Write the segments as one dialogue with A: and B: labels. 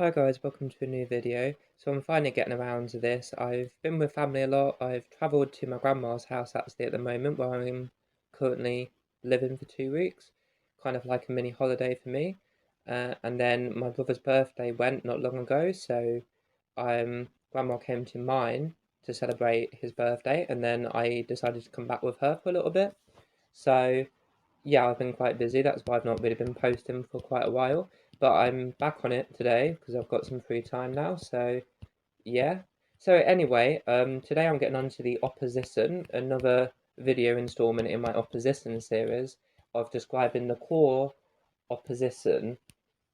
A: Hi guys, welcome to a new video. So I'm finally getting around to this. I've been with family a lot. I've travelled to my grandma's house actually at the moment where I'm currently living for 2 weeks. Kind of like a mini holiday for me. And then my brother's birthday went not long ago, so grandma came to mine to celebrate his birthday, and then I decided to come back with her for a little bit. So yeah, I've been quite busy. That's why I've not really been posting for quite a while. But I'm back on it today because I've got some free time now. So yeah. So anyway, today I'm getting on to the opposition, another video installment in my opposition series of describing the core opposition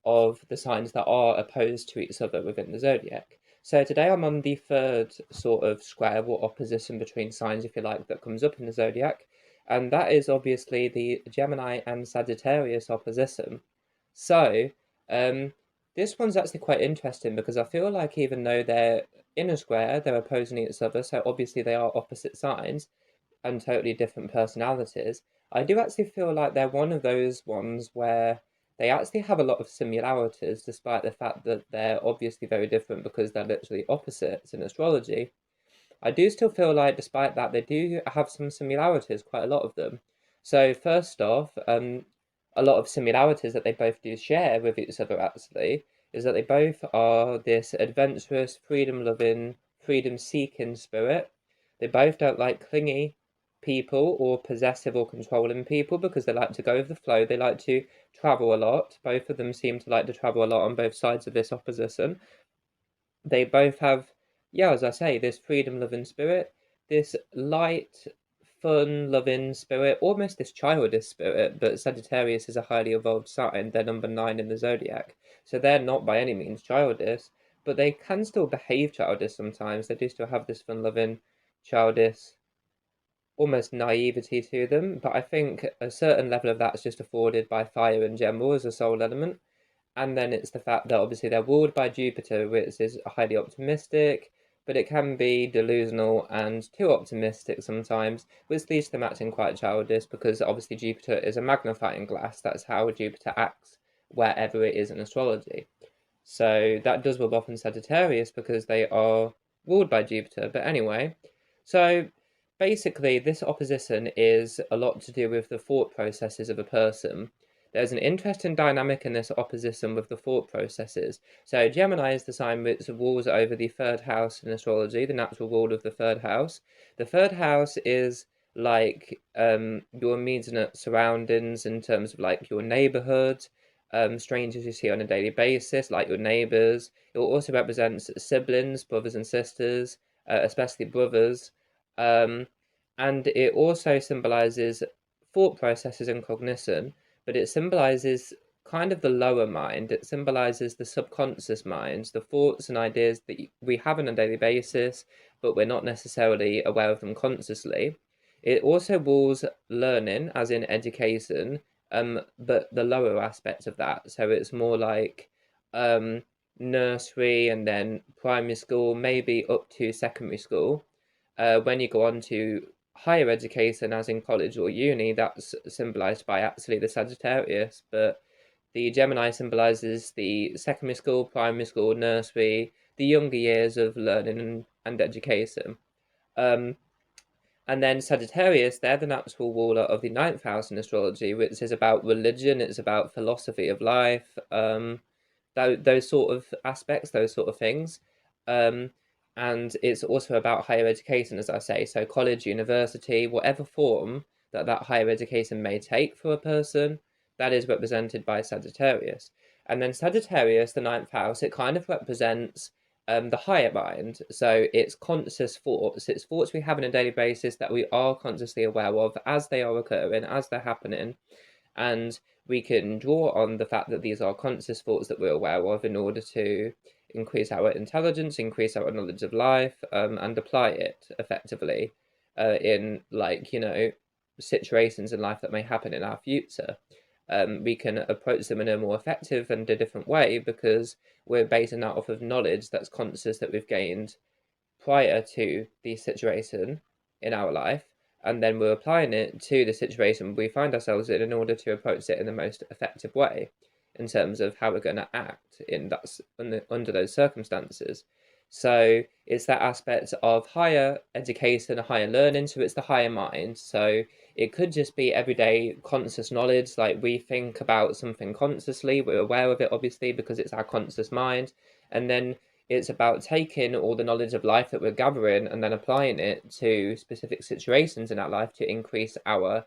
A: of the signs that are opposed to each other within the zodiac. So today I'm on the third sort of square or opposition between signs, if you like, that comes up in the zodiac, and that is obviously the Gemini and Sagittarius opposition. So, this one's actually quite interesting because I feel like even though they're in a square, they're opposing each other, so obviously they are opposite signs and totally different personalities. I do actually feel like they're one of those ones where they actually have a lot of similarities, despite the fact that they're obviously very different because they're literally opposites in astrology. I do still feel like, despite that, they do have some similarities, quite a lot of them. So, first off, a lot of similarities that they both do share with each other actually is that they both are this adventurous, freedom loving, freedom seeking spirit. They both don't like clingy people or possessive or controlling people because they like to go with the flow. They like to travel a lot. Both of them seem to like to travel a lot on both sides of this opposition. They both have, yeah, as I say, this freedom loving spirit, this light, fun loving spirit, almost this childish spirit. But Sagittarius is a highly evolved sign. They're number 9 in the zodiac. So they're not by any means childish, but they can still behave childish sometimes. They do still have this fun loving, childish, almost naivety to them. But I think a certain level of that's just afforded by fire in general as a soul element. And then it's the fact that obviously they're ruled by Jupiter, which is highly optimistic, but it can be delusional and too optimistic sometimes, which leads to them acting quite childish because obviously Jupiter is a magnifying glass. That's how Jupiter acts wherever it is in astrology. So that does rub off on Sagittarius because they are ruled by Jupiter. But anyway, so basically, this opposition is a lot to do with the thought processes of a person. There's an interesting dynamic in this opposition with the thought processes. So Gemini is the sign which rules over the third house in astrology, the natural rule of the third house. The third house is like your immediate surroundings in terms of like your neighborhood, strangers you see on a daily basis, like your neighbors. It also represents siblings, brothers and sisters, especially brothers. Um, and it also symbolizes thought processes and cognition, but it symbolizes kind of the lower mind. It symbolizes the subconscious mind, the thoughts and ideas that we have on a daily basis, but we're not necessarily aware of them consciously. It also rules learning, as in education, but the lower aspect of that. So it's more like nursery and then primary school, maybe up to secondary school. When you go on to higher education, as in college or uni, that's symbolized by actually the Sagittarius, but the Gemini symbolizes the secondary school, primary school, nursery, the younger years of learning and education. Um, and then Sagittarius, they're the natural ruler of the ninth house in astrology, which is about religion, it's about philosophy of life, those sort of aspects, those sort of things. Um, and it's also about higher education, as I say, so college, university, whatever form that higher education may take for a person, that is represented by Sagittarius. And then Sagittarius, the ninth house, it kind of represents the higher mind. So it's conscious thoughts, it's thoughts we have on a daily basis that we are consciously aware of as they are occurring, as they're happening. And we can draw on the fact that these are conscious thoughts that we're aware of in order to increase our intelligence, increase our knowledge of life, and apply it effectively in, like, situations in life that may happen in our future. We can approach them in a more effective and a different way because we're basing that off of knowledge that's conscious that we've gained prior to the situation in our life, and then we're applying it to the situation we find ourselves in order to approach it in the most effective way. in terms of how we're going to act under those circumstances. So it's that aspect of higher education, higher learning. So it's the higher mind. So it could just be everyday conscious knowledge, like we think about something consciously, we're aware of it obviously because it's our conscious mind, and then it's about taking all the knowledge of life that we're gathering and then applying it to specific situations in our life to increase our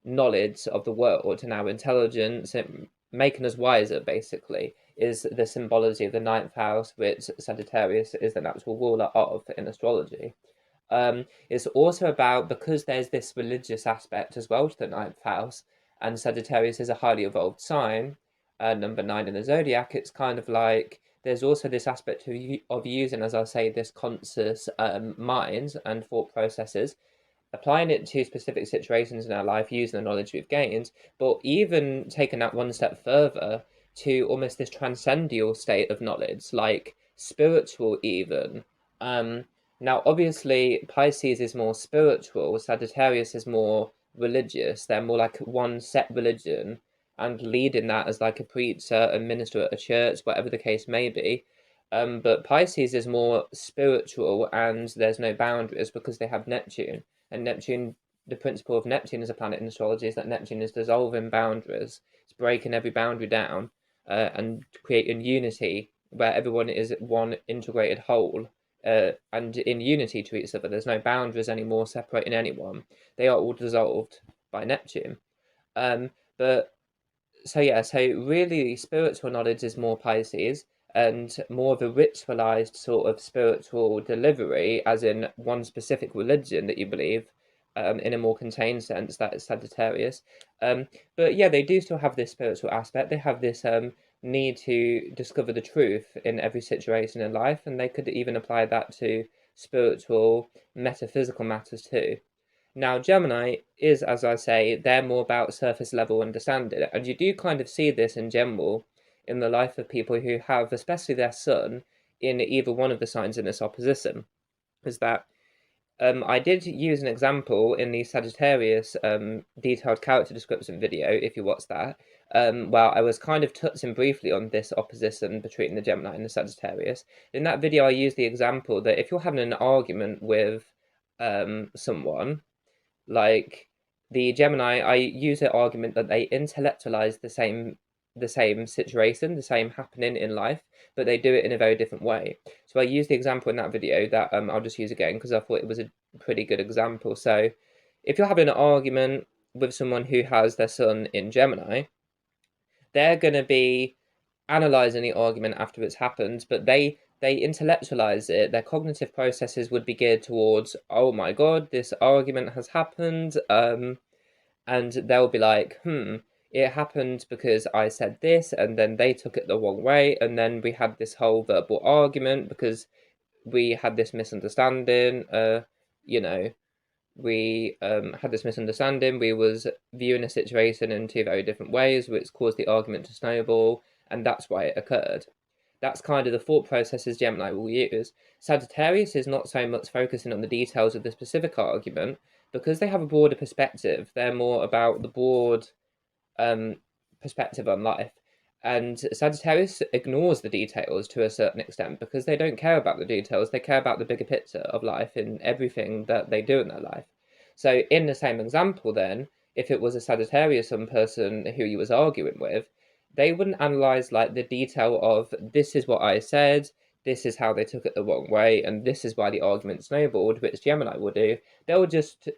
A: knowledge of the world and our intelligence, and making us wiser, basically, is the symbology of the ninth house, which Sagittarius is the natural ruler of in astrology. It's also about, because there's this religious aspect as well to the ninth house, and Sagittarius is a highly evolved sign, number 9 in the zodiac, it's kind of like there's also this aspect of using, as I say, this conscious mind and thought processes, applying it to specific situations in our life using the knowledge we've gained, but even taking that one step further to almost this transcendental state of knowledge, like spiritual even. Now, obviously, Pisces is more spiritual, Sagittarius is more religious. They're more like one set religion and leading that as like a preacher, a minister at a church, whatever the case may be. But Pisces is more spiritual and there's no boundaries because they have Neptune. And Neptune, the principle of Neptune as a planet in astrology is that Neptune is dissolving boundaries. It's breaking every boundary down and creating unity where everyone is one integrated whole and in unity to each other. There's no boundaries anymore separating anyone. They are all dissolved by Neptune. But so yeah, so really spiritual knowledge is more Pisces and more of a ritualized sort of spiritual delivery, as in one specific religion that you believe, in a more contained sense, that is Sagittarius. But yeah, they do still have this spiritual aspect. They have this need to discover the truth in every situation in life, and they could even apply that to spiritual, metaphysical matters too. Now, Gemini is, as I say, they're more about surface level understanding, and you do kind of see this in general in the life of people who have, especially their sun, in either one of the signs in this opposition. Is that I did use an example in the Sagittarius detailed character description video, if you watch that, where I was kind of touching briefly on this opposition between the Gemini and the Sagittarius. In that video, I used the example that if you're having an argument with someone, like the Gemini, I use the argument that they intellectualize the same situation, the same happening in life, but they do it in a very different way. So I used the example in that video that I'll just use again because I thought it was a pretty good example. So if you're having an argument with someone who has their sun in Gemini, they're going to be analyzing the argument after it's happened, but they intellectualize it. Their cognitive processes would be geared towards, oh my god, this argument has happened, and they'll be like, it happened because I said this, and then they took it the wrong way, and then we had this whole verbal argument because we had this misunderstanding. We had this misunderstanding. We was viewing a situation in two very different ways, which caused the argument to snowball, and that's why it occurred. That's kind of the thought processes Gemini will use. Sagittarius is not so much focusing on the details of the specific argument because they have a broader perspective. They're more about the broad perspective on life. And Sagittarius ignores the details to a certain extent because they don't care about the details. They care about the bigger picture of life in everything that they do in their life. So in the same example then, if it was a Sagittarius person who you was arguing with, they wouldn't analyze like the detail of this is what I said, this is how they took it the wrong way, and this is why the argument snowballed, which Gemini will do.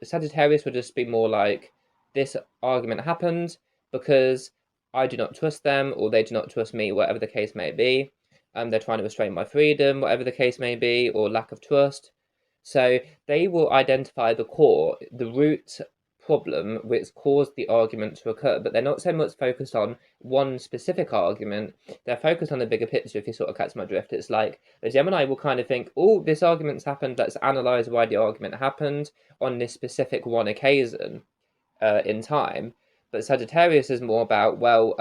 A: Sagittarius would just be more like, this argument happened because I do not trust them, or they do not trust me, whatever the case may be. They're trying to restrain my freedom, whatever the case may be, or lack of trust. So they will identify the core, the root problem which caused the argument to occur, but they're not so much focused on one specific argument. They're focused on the bigger picture, if you sort of catch my drift. It's like the Gemini will kind of think, oh, this argument's happened, let's analyze why the argument happened on this specific one occasion in time. But Sagittarius is more about, well,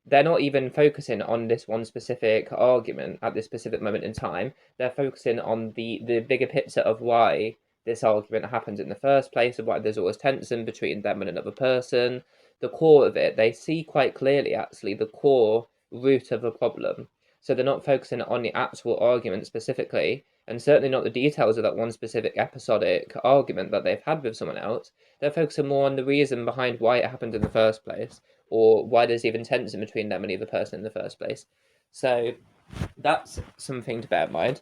A: they're not even focusing on this one specific argument at this specific moment in time. They're focusing on the bigger picture of why this argument happens in the first place, and why there's always tension between them and another person. the core of it. They see quite clearly, actually, the core root of a problem. So they're not focusing on the actual argument specifically, and certainly not the details of that one specific episodic argument that they've had with someone else. They're focusing more on the reason behind why it happened in the first place, or why there's even tension between them and the other person in the first place. So that's something to bear in mind.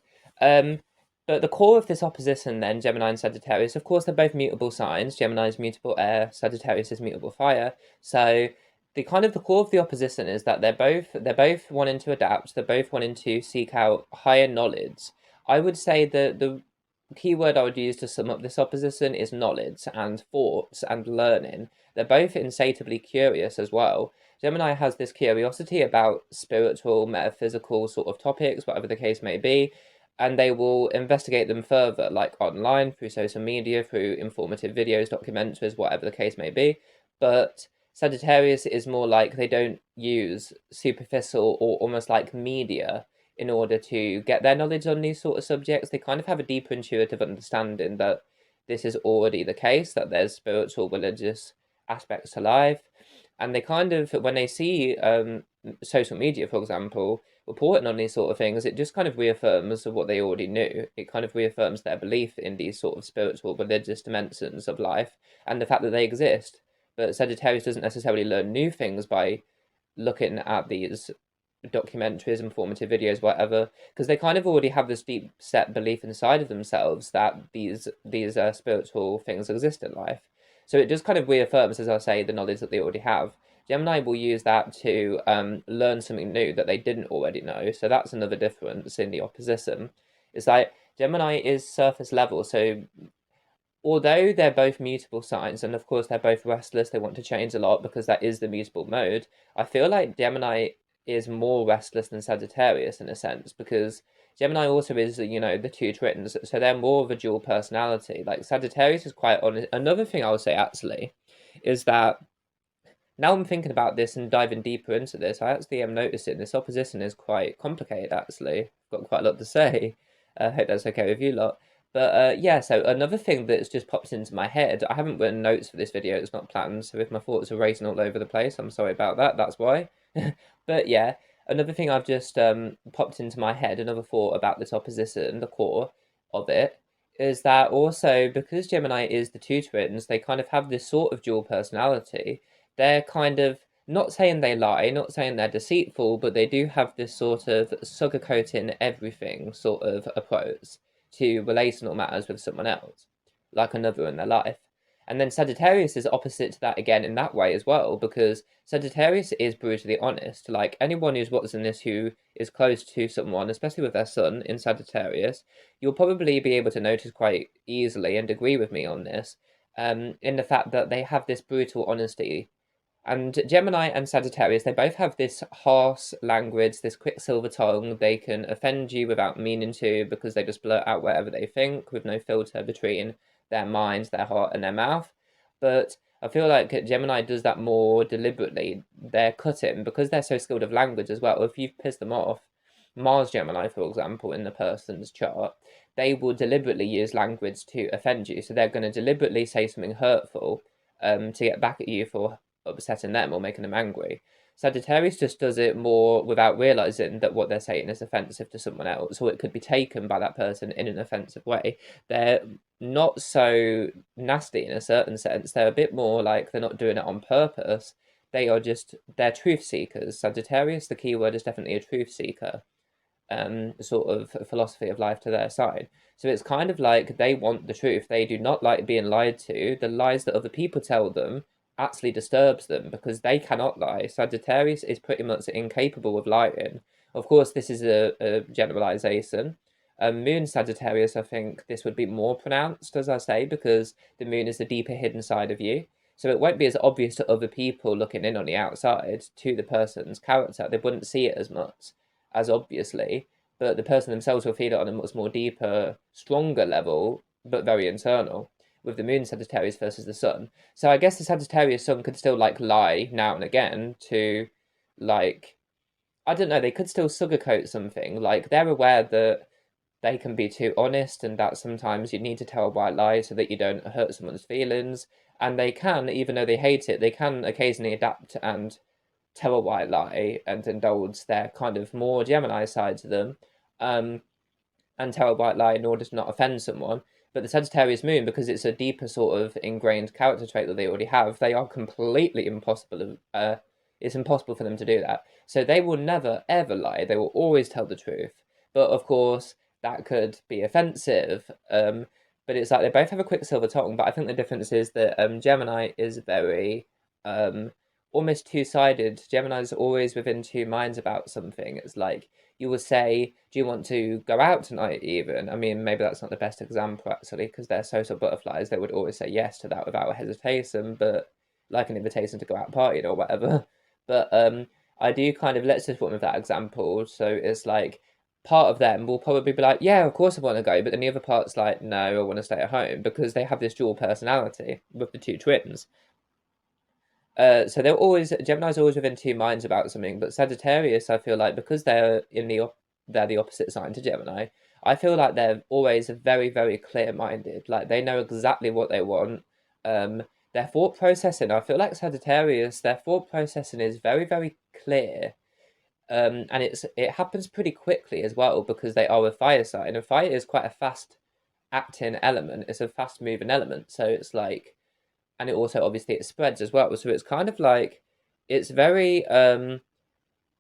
A: But the core of this opposition, then, Gemini and Sagittarius, of course, they're both mutable signs. Gemini is mutable air, Sagittarius is mutable fire. So the core of the opposition is that they're both wanting to adapt. They're both wanting to seek out higher knowledge. I would say that the key word I would use to sum up this opposition is knowledge and thoughts and learning. They're both insatiably curious as well. Gemini has this curiosity about spiritual, metaphysical sort of topics, whatever the case may be, and they will investigate them further, like online, through social media, through informative videos, documentaries, whatever the case may be. But Sagittarius is more like they don't use superficial or almost like media in order to get their knowledge on these sort of subjects. They kind of have a deeper intuitive understanding that this is already the case, that there's spiritual, religious aspects to life. And they kind of, when they see social media, for example, reporting on these sort of things, it just kind of reaffirms what they already knew. It kind of reaffirms their belief in these sort of spiritual, religious dimensions of life and the fact that they exist. But Sagittarius doesn't necessarily learn new things by looking at these documentaries, informative videos, whatever, because they kind of already have this deep set belief inside of themselves that these spiritual things exist in life. So it just kind of reaffirms, as I say, the knowledge that they already have. Gemini will use that to learn something new that they didn't already know. So that's another difference in the opposition. It's like Gemini is surface level. So although they're both mutable signs, and of course they're both restless, they want to change a lot because that is the mutable mode, I feel like Gemini is more restless than Sagittarius in a sense, because Gemini also is, the two twins, so they're more of a dual personality. Like Sagittarius is quite honest. Another thing I would say actually is that now I'm thinking about this and diving deeper into this, I actually am noticing this opposition is quite complicated actually. I've got quite a lot to say. I hope that's okay with you lot. But yeah, so another thing that's just popped into my head, I haven't written notes for this video, it's not planned, so if my thoughts are racing all over the place, I'm sorry about that, that's why. But yeah, another thing I've just popped into my head, another thought about this opposition, the core of it, is that also because Gemini is the two twins, they kind of have this sort of dual personality. They're kind of not saying they lie, not saying they're deceitful, but they do have this sort of sugarcoating everything sort of approach to relational matters with someone else, like another in their life. And then Sagittarius is opposite to that again in that way as well, because Sagittarius is brutally honest. Like anyone who's watching this who is close to someone, especially with their sun in Sagittarius, you'll probably be able to notice quite easily and agree with me on this, in the fact that they have this brutal honesty. And Gemini and Sagittarius, they both have this harsh language, this quicksilver tongue. They can offend you without meaning to because they just blurt out whatever they think with no filter between their minds, their heart, and their mouth. But I feel like Gemini does that more deliberately. They're cutting because they're so skilled of language as well. If you've pissed them off, Mars Gemini, for example, in the person's chart, they will deliberately use language to offend you. So they're going to deliberately say something hurtful to get back at you for upsetting them or making them angry. Sagittarius just does it more without realizing that what they're saying is offensive to someone else, or it could be taken by that person in an offensive way. They're not so nasty in a certain sense. They're a bit more like they're not doing it on purpose. They're truth seekers. Sagittarius, the key word is definitely a truth seeker. Sort of philosophy of life to their side. So it's kind of like they want the truth. They do not like being lied to. The lies that other people tell them actually disturbs them because they cannot lie. Sagittarius is pretty much incapable of lying. Of course, this is a generalization. Moon Sagittarius, I think this would be more pronounced, as I say, because the moon is the deeper hidden side of you. So it won't be as obvious to other people looking in on the outside to the person's character. They wouldn't see it as much, as obviously, but the person themselves will feel it on a much more deeper, stronger level, but very internal, with the moon Sagittarius versus the sun. So I guess the Sagittarius sun could still like lie now and again to like, I don't know, they could still sugarcoat something. Like they're aware that they can be too honest and that sometimes you need to tell a white lie so that you don't hurt someone's feelings. And they can, even though they hate it, they can occasionally adapt and tell a white lie and indulge their kind of more Gemini side to them, and tell a white lie in order to not offend someone. But the Sagittarius moon, because it's a deeper sort of ingrained character trait that they already have, they are completely impossible. It's impossible for them to do that. So they will never ever lie. They will always tell the truth. But of course, that could be offensive. But it's like they both have a quicksilver tongue. But I think the difference is that Gemini is very almost two-sided. Gemini is always within two minds about something. It's like you will say, do you want to go out tonight even? I mean, maybe that's not the best example actually, because they're social butterflies. They would always say yes to that without hesitation, but like an invitation to go out partying or whatever. But I do kind of, let's just put with that example. So it's like part of them will probably be like, yeah, of course I want to go, but then the other part's like, no, I want to stay at home, because they have this dual personality with the two twins. So Gemini's always within two minds about something, but Sagittarius, I feel like, because they're the opposite sign to Gemini, I feel like they're always very, very clear-minded. Like they know exactly what they want. Their thought processing, I feel like Sagittarius, their thought processing is very, very clear. And it happens pretty quickly as well, because they are a fire sign, and fire is quite a fast acting element. It's a fast moving element, so it's like, and it also obviously it spreads as well. So it's kind of like it's very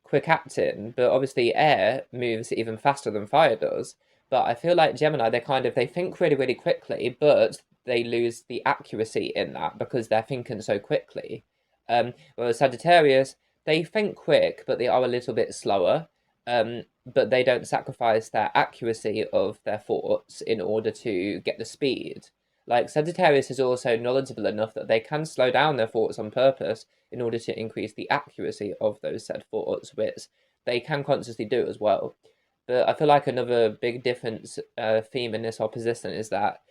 A: quick acting, but obviously air moves even faster than fire does. But I feel like Gemini, they think really, really quickly, but they lose the accuracy in that because they're thinking so quickly. Whereas Sagittarius, they think quick, but they are a little bit slower. But they don't sacrifice their accuracy of their thoughts in order to get the speed. Like Sagittarius is also knowledgeable enough that they can slow down their thoughts on purpose in order to increase the accuracy of those said thoughts, which they can consciously do as well. But I feel like another big difference theme in this opposition is that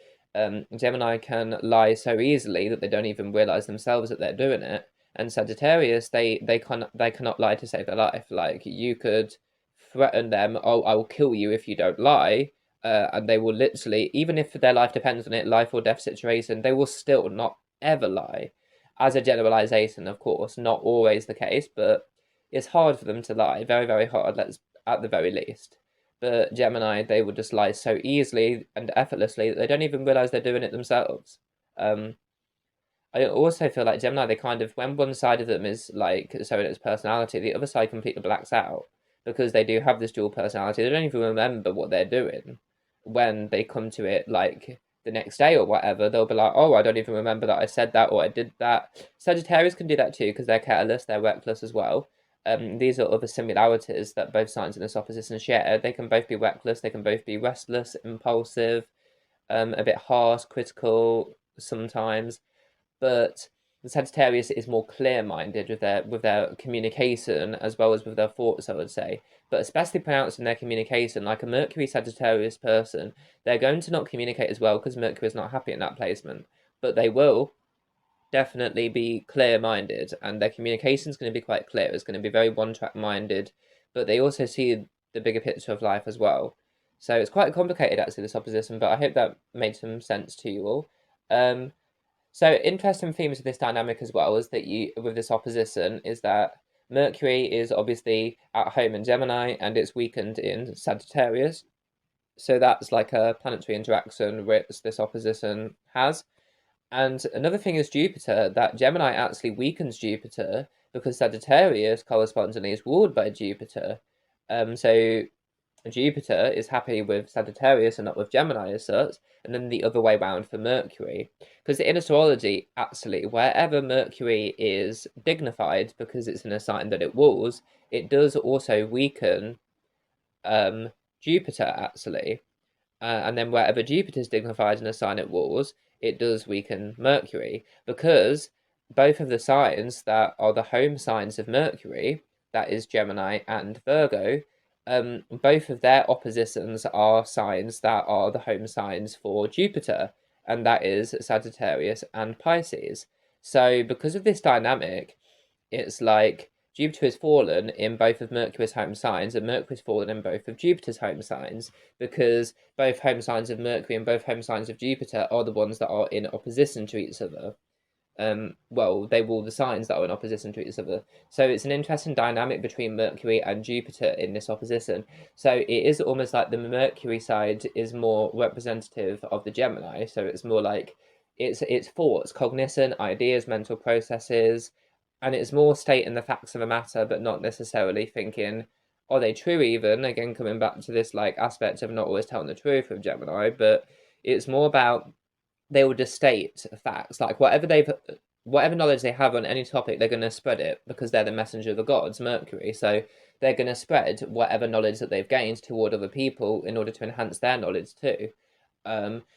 A: Gemini can lie so easily that they don't even realize themselves that they're doing it. And Sagittarius, they cannot lie to save their life. Like you could threaten them, oh, I will kill you if you don't lie, and they will literally, even if their life depends on it, life or death situation, they will still not ever lie. As a generalization, of course, not always the case, but it's hard for them to lie. Very, very hard, let's at the very least. But Gemini, they will just lie so easily and effortlessly that they don't even realize they're doing it themselves. I also feel like Gemini, they kind of, when one side of them is like showing its personality, the other side completely blacks out because they do have this dual personality. They don't even remember what they're doing when they come to it, like the next day or whatever. They'll be like, oh, I don't even remember that I said that or I did that. Sagittarius can do that too because they're careless, they're reckless as well. These are other similarities that both signs in this opposition share. They can both be reckless, they can both be restless, impulsive, a bit harsh, critical sometimes. But the Sagittarius is more clear-minded with their communication as well as with their thoughts, I would say. But especially pronounced in their communication, like a Mercury Sagittarius person, they're going to not communicate as well because Mercury is not happy in that placement. But they will definitely be clear-minded, and their communication is going to be quite clear. It's going to be very one-track minded, but they also see the bigger picture of life as well. So it's quite complicated actually, this opposition, but I hope that made some sense to you all. So interesting themes of this dynamic as well is that with this opposition is that Mercury is obviously at home in Gemini and it's weakened in Sagittarius. So that's like a planetary interaction which this opposition has. And another thing is Jupiter, that Gemini actually weakens Jupiter because Sagittarius correspondingly is ruled by Jupiter. So Jupiter is happy with Sagittarius and not with Gemini as such, and then the other way round for Mercury. Because in astrology, actually, wherever Mercury is dignified because it's in a sign that it rules, it does also weaken Jupiter, actually. And then wherever Jupiter is dignified in a sign it rules, it does weaken Mercury. Because both of the signs that are the home signs of Mercury, that is Gemini and Virgo, both of their oppositions are signs that are the home signs for Jupiter, and that is Sagittarius and Pisces. So because of this dynamic, it's like Jupiter has fallen in both of Mercury's home signs, and Mercury's fallen in both of Jupiter's home signs, because both home signs of Mercury and both home signs of Jupiter are the ones that are in opposition to each other. well, they rule the signs that are in opposition to each other. So it's an interesting dynamic between Mercury and Jupiter in this opposition. So it is almost like the Mercury side is more representative of the Gemini. So it's more like it's thoughts, cognition, ideas, mental processes, and it's more stating the facts of a matter, but not necessarily thinking, are they true even? Again, coming back to this like aspect of not always telling the truth with Gemini, but it's more about they will just state facts, like whatever knowledge they have on any topic, they're going to spread it because they're the messenger of the gods, Mercury. So they're going to spread whatever knowledge that they've gained toward other people in order to enhance their knowledge too.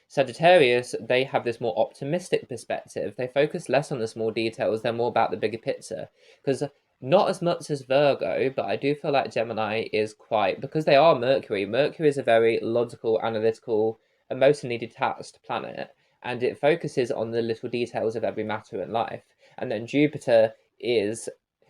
A: Sagittarius, they have this more optimistic perspective. They focus less on the small details, they're more about the bigger picture. Because not as much as Virgo, but I do feel like Gemini is quite, because they are Mercury. Mercury is a very logical, analytical, emotionally detached planet, and it focuses on the little details of every matter in life. And then Jupiter is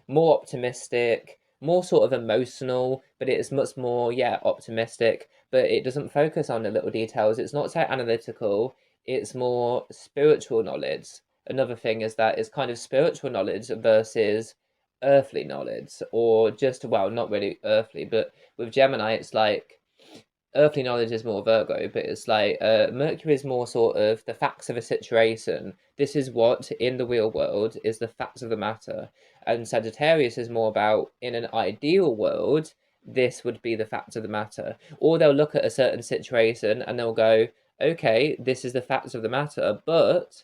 A: more optimistic, more sort of emotional, but it is much more, optimistic, but it doesn't focus on the little details. It's not so analytical, it's more spiritual knowledge. Another thing is that it's kind of spiritual knowledge versus earthly knowledge, or just, well, not really earthly, but with Gemini, it's like earthly knowledge is more Virgo, but it's like Mercury is more sort of the facts of a situation. This is what in the real world is the facts of the matter. And Sagittarius is more about in an ideal world, this would be the facts of the matter. Or they'll look at a certain situation and they'll go, okay, this is the facts of the matter, but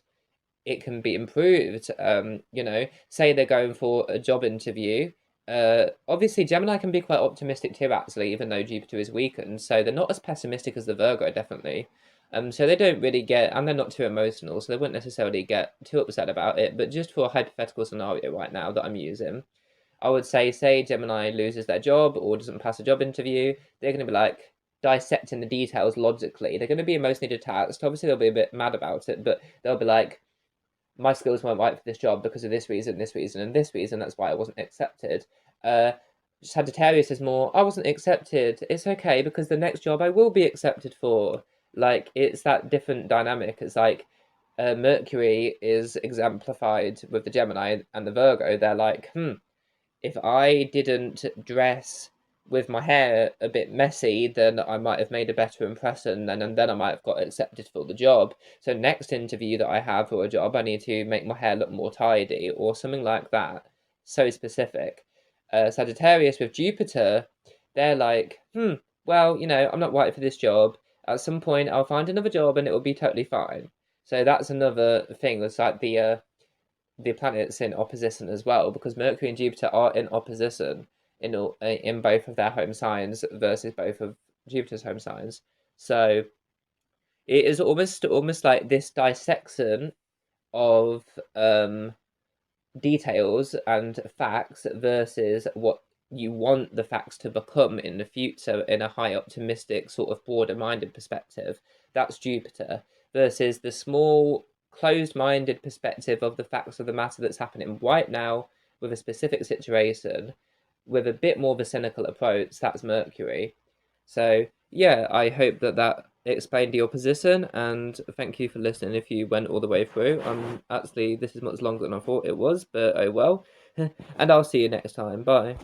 A: it can be improved. Say they're going for a job interview. Obviously, Gemini can be quite optimistic too, actually, even though Jupiter is weakened. So they're not as pessimistic as the Virgo, definitely. So they don't really get, and they're not too emotional, so they wouldn't necessarily get too upset about it. But just for a hypothetical scenario right now that I'm using, I would say Gemini loses their job or doesn't pass a job interview, they're going to be like dissecting the details logically. They're going to be emotionally detached. Obviously, they'll be a bit mad about it, but they'll be like, my skills weren't right for this job because of this reason, this reason, and this reason. That's why I wasn't accepted. Sagittarius is more, I wasn't accepted. It's okay because the next job I will be accepted for. Like, it's that different dynamic. It's like Mercury is exemplified with the Gemini and the Virgo. They're like, if I didn't dress with my hair a bit messy, then I might have made a better impression, and then I might have got accepted for the job. So next interview that I have for a job, I need to make my hair look more tidy or something like that. So specific. Sagittarius with Jupiter, they're like, well, I'm not right for this job. At some point, I'll find another job and it will be totally fine. So that's another thing. It's like the planets in opposition as well, because Mercury and Jupiter are in opposition in both of their home signs versus both of Jupiter's home signs. So it is almost like this dissection of details and facts versus what you want the facts to become in the future in a high optimistic sort of broader minded perspective. That's Jupiter versus the small closed-minded perspective of the facts of the matter that's happening right now with a specific situation with a bit more of a cynical approach. That's Mercury. So yeah, I hope that explained your position, and thank you for listening if you went all the way through. Actually, this is much longer than I thought it was, but oh well. And I'll see you next time. Bye.